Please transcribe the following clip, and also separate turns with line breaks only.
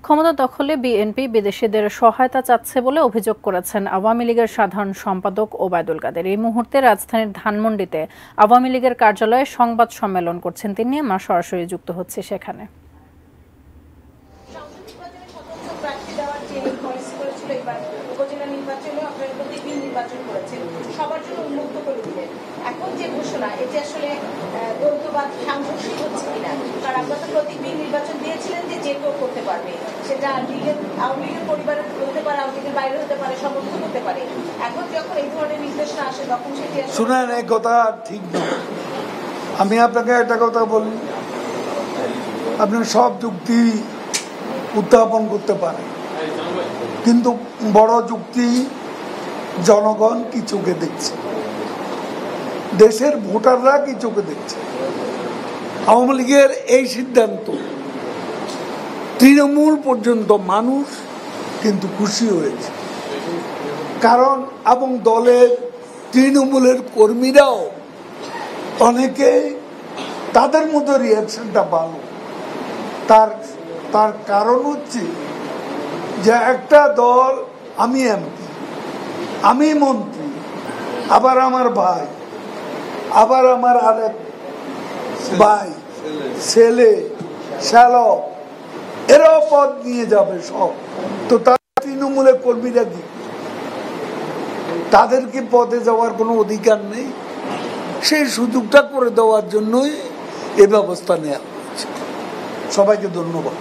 ক্ষমতা দখলে বিএনপি বিদেশিদের সহায়তা চাচ্ছে বলে অভিযোগ করেছেন আওয়ামী লীগের সাধারণ সম্পাদক ওবায়দুল কাদের। এই মুহূর্তে রাজধানীর ধানমন্ডিতে আওয়ামী লীগের কার্যালয়ে সংবাদ সম্মেলন করছেন তিনি। আমরা সরাসরি যুক্ত হচ্ছি সেখানে।
এখন যে ঘোষণা এটি আসলে দ্বৈতবাদ সাংঘর্ষিক হচ্ছে কিনা, কারণ আপনারা তো প্রতীক বিহীন নির্বাচন দিয়েছিলেন যে যে কেউ করতে পারবে, সেটা আওয়ামী লীগের পরিবারে হতে পারে, আওয়ামী লীগের বাইরে হতে পারে, সমর্থন হতে পারে। এখন যখন এই ধরনের নির্দেশনা আসে তখন সেটি
শুনেন, এই কথা ঠিক নয়। আমি আপনাকে একটা কথা বলি, আপনি সব যুক্তি উত্থাপন করতে পারেন, কিন্তু বড় যুক্তি জনগণ কি চোখে দেখছে, দেশের ভোটাররা কি চোখে দেখছে। আওয়ামী লীগের এই সিদ্ধান্ত তৃণমূল পর্যন্ত মানুষ কিন্তু খুশি হয়েছে, কারণ এবং দলের তৃণমূলের কর্মীরাও অনেকে তাদের মতো রিয়াকশনটা ভালো। তার কারণ হচ্ছে যে একটা দল, আমি এমপি, আমি মন্ত্রী, আবার আমার ভাই, আবার আমার আরেক ভাই, ছেলে, শ্যালক, এরাও পদ নিয়ে যাবে সব। তো তার তৃণমূলের কর্মীরা কি, তাদের কি পদে যাওয়ার কোনো অধিকার নেই? সেই সুযোগটা করে দেওয়ার জন্যই এ ব্যবস্থা নেওয়া হয়েছে। সবাইকে ধন্যবাদ।